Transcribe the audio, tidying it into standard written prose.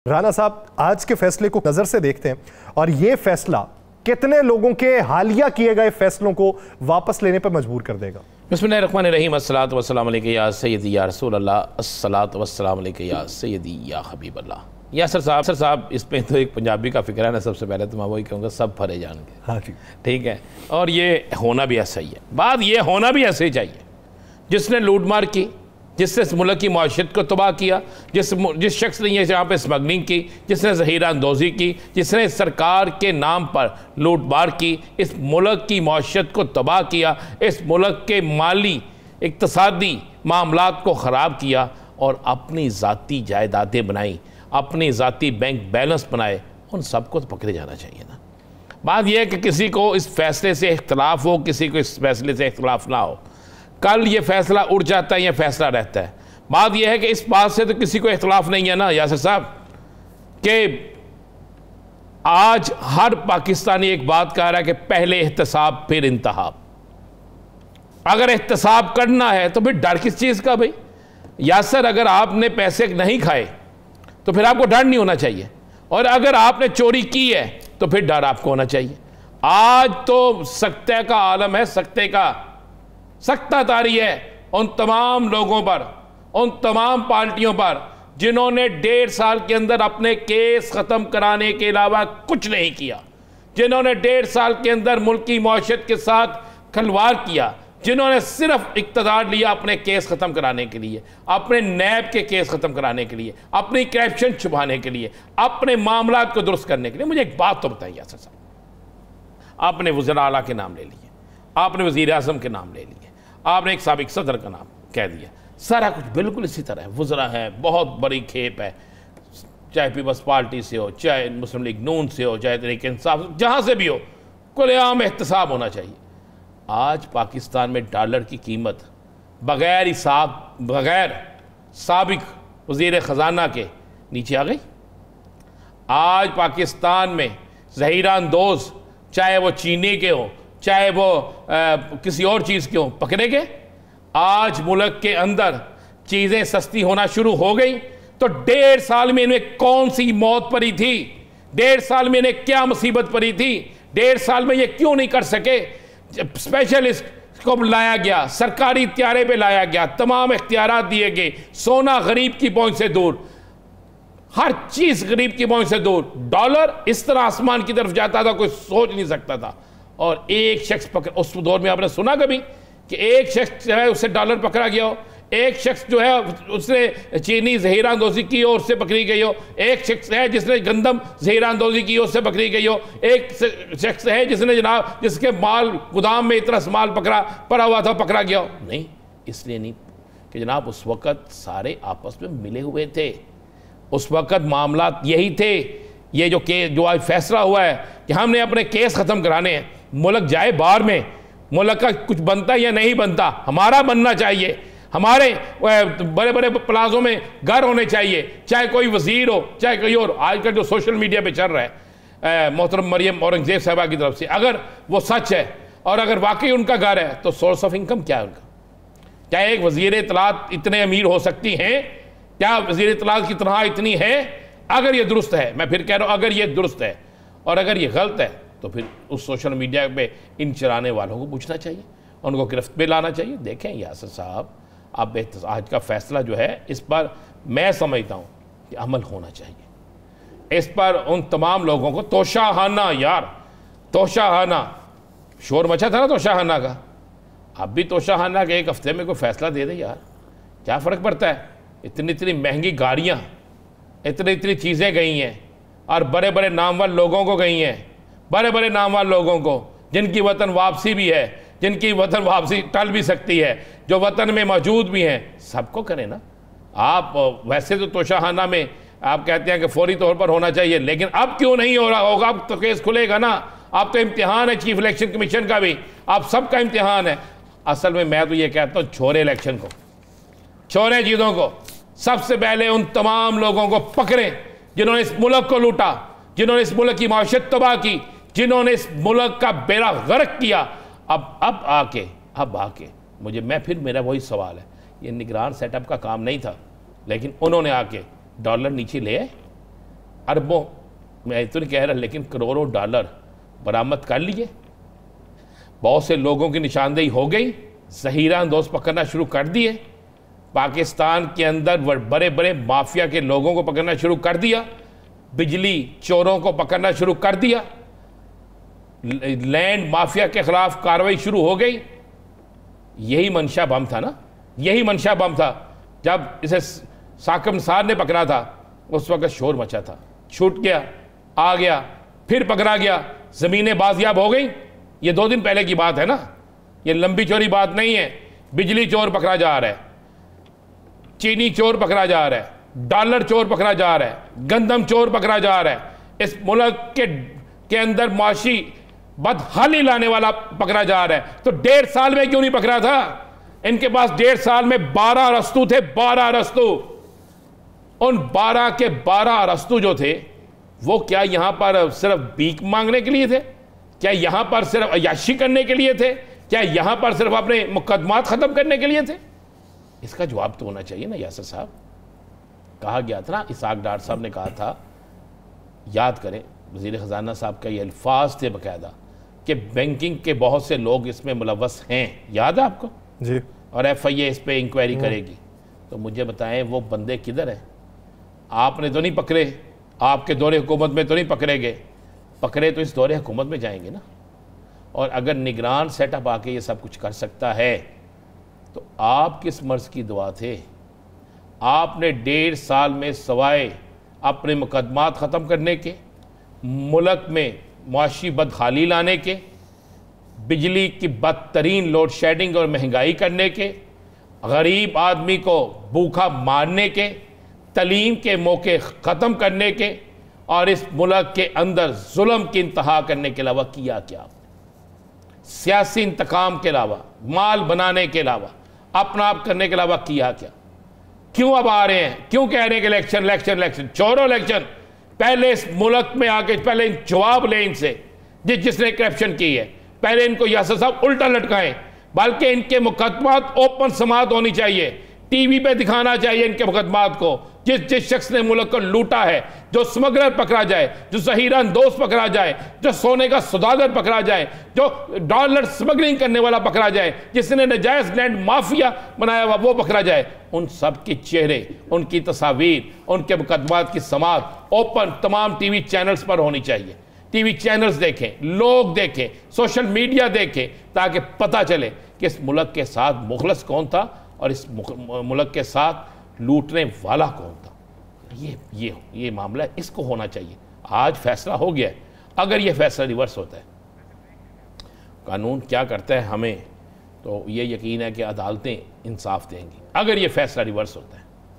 राना साहब, आज के फैसले को नजर से देखते हैं और यह फैसला कितने लोगों के हालिया किए गए फैसलों को वापस लेने पर मजबूर कर देगा। बिस्मिल्लाहिर्रहमानिर्रहीम, अस्सलातु वस्सलामु अलैका या सय्यदी या रसूल अल्लाह, अस्सलातु वस्सलामु अलैका या सय्यदी या हबीब अल्लाह। यासर साहब इस पे तो एक पंजाबी का फिक्र है ना, सबसे पहले तो मैं वही कहूँगा, सब फरे जाएंगे। हाँ जी, ठीक है, और ये होना भी ऐसा ही है। बात ये होना भी ऐसे ही चाहिए। जिसने लूटमार की, जिसने इस मुल्क की माशियत को तबाह किया, जिस शख्स ने यहाँ पे स्मगलिंग की, जिसने ज़हीरा अंदोज़ी की, जिसने सरकार के नाम पर लूटमार की, इस मुल्क की माशियत को तबाह किया, इस मुल्क के माली इक़्तिसादी मामलात को ख़राब किया और अपनी ज़ाती जायदादें बनाई, अपनी ज़ाती बैंक बैलेंस बनाए, उन सबको तो पकड़े जाना चाहिए ना। बात यह है कि किसी को इस फैसले से इख्तलाफ हो, किसी को इस फैसले से इख्तलाफ ना हो, कल ये फैसला उड़ जाता है या फैसला रहता है। बात यह है कि इस बात से तो किसी को इख्तलाफ नहीं है ना यासर साहब, कि आज हर पाकिस्तानी एक बात कह रहा है कि पहले एहतसाब फिर इंतहाब। अगर एहतसाब करना है तो फिर डर किस चीज़ का भाई? यासर, अगर आपने पैसे नहीं खाए तो फिर आपको डर नहीं होना चाहिए, और अगर आपने चोरी की है तो फिर डर आपको होना चाहिए। आज तो सख्ते का आलम है, सख्ता तारी है उन तमाम लोगों पर, उन तमाम पार्टियों पर जिन्होंने 1.5 साल के अंदर अपने केस ख़त्म कराने के अलावा कुछ नहीं किया, जिन्होंने 1.5 साल के अंदर मुल्क की मौशियत के साथ खिलवाड़ किया, जिन्होंने सिर्फ इक़्तिदार लिया अपने केस ख़त्म कराने के लिए, अपने नैब के केस ख़त्म कराने के लिए, अपनी करप्शन छुपाने के लिए, अपने मामलात को दुरुस्त करने के लिए। मुझे एक बात तो बताइए यासर साहब, आपने वज़ीर आला के नाम ले लिए, आपने वज़ीर आज़म के नाम ले लिए, आपने एक साबिक़ सदर का नाम कह दिया, सारा कुछ बिल्कुल इसी तरह है। वज़रा है, बहुत बड़ी खेप है, चाहे पीपल्स पार्टी से हो, चाहे मुस्लिम लीग नून से हो, चाहे तहरीक इंसाफ, जहाँ से भी हो, खुलेआम एहतसाब होना चाहिए। आज पाकिस्तान में डॉलर की कीमत बग़ैर साबिक़ वज़ीर ख़जाना के नीचे आ गई। आज पाकिस्तान में ज़हीरा अंदोज़, चाहे वो चीनी के हो, चाहे वो किसी और चीज़ के हो, पकड़े गए। आज मुल्क के अंदर चीज़ें सस्ती होना शुरू हो गई तो 1.5 साल में इन्हें कौन सी मौत पड़ी थी? 1.5 साल में इन्हें क्या मुसीबत पड़ी थी? 1.5 साल में ये क्यों नहीं कर सके? स्पेशलिस्ट को लाया गया, सरकारी इख्तियारे पे लाया गया, तमाम इख्तियारात दिए गए, सोना गरीब की पहुंच से दूर, हर चीज़ गरीब की पहुंच से दूर। डॉलर इस तरह आसमान की तरफ जाता था, कोई सोच नहीं सकता था। और एक शख्स पकड़, उस दौर में आपने सुना कभी कि एक शख्स जो है उससे डॉलर पकड़ा गया हो, एक शख्स जो है उसने चीनी ज़हीरा अंदोज़ी की हो, उससे पकड़ी गई हो, एक शख्स है जिसने गंदम ज़हीरा अंदोज़ी की हो, उससे पकड़ी गई हो, एक शख्स है जिसने जनाब जिसके माल गोदाम में इतना माल पड़ा हुआ था, पकड़ा गया हो? नहीं, इसलिए नहीं कि जनाब उस वक़्त सारे आपस में मिले हुए थे, उस वक़्त मामलात यही थे। ये जो आज फैसला हुआ है कि हमने अपने केस ख़त्म कराने हैं, मुल्क जाए बाहर में, मुल्क का कुछ बनता या नहीं बनता, हमारा बनना चाहिए। हमारे बड़े बड़े प्लाजों में घर होने चाहिए, चाहे कोई वज़ीर हो, चाहे कोई और। आजकल जो सोशल मीडिया पे चल रहा है मोहतरम मरियम औरंगज़ेब साहबा की तरफ से, अगर वो सच है और अगर वाकई उनका घर है तो सोर्स ऑफ इनकम क्या है उनका? क्या एक वज़ीर इत्तलात इतने अमीर हो सकती हैं? क्या वज़ीर इत्तलात की तनख्वाह इतनी है? अगर ये दुरुस्त है, मैं फिर कह रहा हूँ, अगर ये दुरुस्त है, और अगर ये गलत है तो फिर उस सोशल मीडिया पे इन चलाने वालों को पूछना चाहिए, उनको गिरफ्त पे लाना चाहिए। देखें यासर साहब, अब आज का फैसला जो है, इस पर मैं समझता हूँ कि अमल होना चाहिए। इस पर उन तमाम लोगों को तोशाहाना, यार तोशाहाना शोर मचा था ना तोशाहाना का, अब भी तोशाहाना के 1 हफ्ते में कोई फैसला दे दे यार, क्या फ़र्क पड़ता है? इतनी महंगी गाड़ियाँ, इतनी चीज़ें गई हैं, और बड़े बड़े नामवर लोगों को गई हैं, बड़े बड़े नामवर लोगों को, जिनकी वतन वापसी भी है, जिनकी वतन वापसी टल भी सकती है, जो वतन में मौजूद भी हैं, सबको करें ना। आप वैसे तो तोशाहाना में आप कहते हैं कि फौरी तौर पर होना चाहिए, लेकिन अब क्यों नहीं हो रहा होगा? अब तो केस खुलेगा ना, अब तो इम्तिहान है चीफ इलेक्शन कमीशन का भी, आप सबका इम्तिहान है। असल में मैं तो ये कहता हूँ, छोड़े इलेक्शन को, छोड़े चीज़ों को, सबसे पहले उन तमाम लोगों को पकड़ें जिन्होंने इस मुल्क को लूटा, जिन्होंने इस मुल्क की माशियत तबाह की, जिन्होंने इस मुल्क का बेड़ा गर्क किया। अब आके मेरा वही सवाल है, ये निगरान सेटअप का काम नहीं था, लेकिन उन्होंने आके डॉलर नीचे ले आए, अरबों, मैं तो नहीं कह रहा, लेकिन करोड़ों डॉलर बरामद कर लिए। बहुत से लोगों की निशानदेही हो गई, ज़हीरा अंदोज़ पकड़ना शुरू कर दिए। पाकिस्तान के अंदर बड़े बड़े माफिया के लोगों को पकड़ना शुरू कर दिया, बिजली चोरों को पकड़ना शुरू कर दिया, लैंड माफिया के खिलाफ कार्रवाई शुरू हो गई। यही मंशा बम था ना, यही मंशा बम था। जब इसे साकिब निसार ने पकड़ा था उस वक्त शोर मचा था, छूट गया, आ गया, फिर पकड़ा गया, ज़मीनें बाजियाब हो गई। ये 2 दिन पहले की बात है ना, ये लंबी चौड़ी बात नहीं है। बिजली चोर पकड़ा जा रहा है, चीनी चोर पकड़ा जा रहा है, डॉलर चोर पकड़ा जा रहा है, गंदम चोर पकड़ा जा रहा है, इस मुल्क के अंदर माशी बदहाली लाने वाला पकड़ा जा रहा है। तो 1.5 साल में क्यों नहीं पकड़ा था? इनके पास 1.5 साल में 12 अरस्तू थे, 12 अरस्तू। उन 12 के 12 अरस्तू जो थे वो क्या यहां पर सिर्फ भीख मांगने के लिए थे? क्या यहां पर सिर्फ अय्याशी करने के लिए थे? क्या यहां पर सिर्फ अपने मुकदमात खत्म करने के लिए थे? इसका जवाब तो होना चाहिए ना यासर साहब। कहा गया था ना, इसाक डार साहब ने कहा था, याद करें, वज़ीर ख़जाना साहब का ये अल्फाज थे बाकायदा, कि बैंकिंग के बहुत से लोग इसमें मुलव्वस हैं। याद है आपको जी? और FIA इस पर इंक्वायरी करेगी। तो मुझे बताएं वो बंदे किधर हैं? आपने तो नहीं पकड़े, आपके दौरे हुकूमत में तो नहीं पकड़े गए, पकड़े तो इस दौरे हुकूमत में जाएंगे ना। और अगर निगरान सेटअप आके ये सब कुछ कर सकता है तो आप किस मर्ज की दुआ थे? आपने 1.5 साल में सवाए अपने मुकदमात ख़त्म करने के, मुल्क में मुआशी बदहाली लाने के, बिजली की बदतरीन लोड शेडिंग और महंगाई करने के, गरीब आदमी को भूखा मारने के, तलीम के मौके ख़त्म करने के, और इस मुल्क के अंदर जुल्म की इंतहा करने के अलावा किया क्या? सियासी इंतकाम के अलावा, माल बनाने के अलावा, अपना आप करने के अलावा किया क्या? क्यों अब आ रहे हैं? क्यों कह रहे हैं कि इलेक्शन इलेक्शन इलेक्शन? छोड़ो इलेक्शन, पहले इस मुल्क में आके पहले जवाब लें इनसे, जिसने करप्शन की है। पहले इनको यासर साहब उल्टा लटकाएं, बल्कि इनके मुकदमात ओपन समात होनी चाहिए, टीवी पे दिखाना चाहिए इनके मुकदमात को। जिस शख्स ने मुल्क को लूटा है, जो स्मगलर पकड़ा जाए, जो ज़हीरा अंदोज़ पकड़ा जाए, जो सोने का सौदागर पकड़ा जाए, जो डॉलर स्मगलिंग करने वाला पकड़ा जाए, जिसने नजायज़ लैंड माफिया बनाया हुआ वो पकड़ा जाए, उन सब के चेहरे, उनकी तस्वीर, उनके मुकदमात की समात ओपन तमाम टीवी चैनल्स पर होनी चाहिए। टीवी चैनल्स देखें, लोग देखें, सोशल मीडिया देखें, ताकि पता चले कि इस मुल्क के साथ मुखलस कौन था और इस मुल्क के साथ लूटने वाला कौन था। ये मामला है, इसको होना चाहिए। आज फैसला हो गया है। अगर ये फैसला रिवर्स होता है, कानून क्या करता है हमें तो ये यकीन है कि अदालतें इंसाफ देंगी। अगर ये फैसला रिवर्स होता है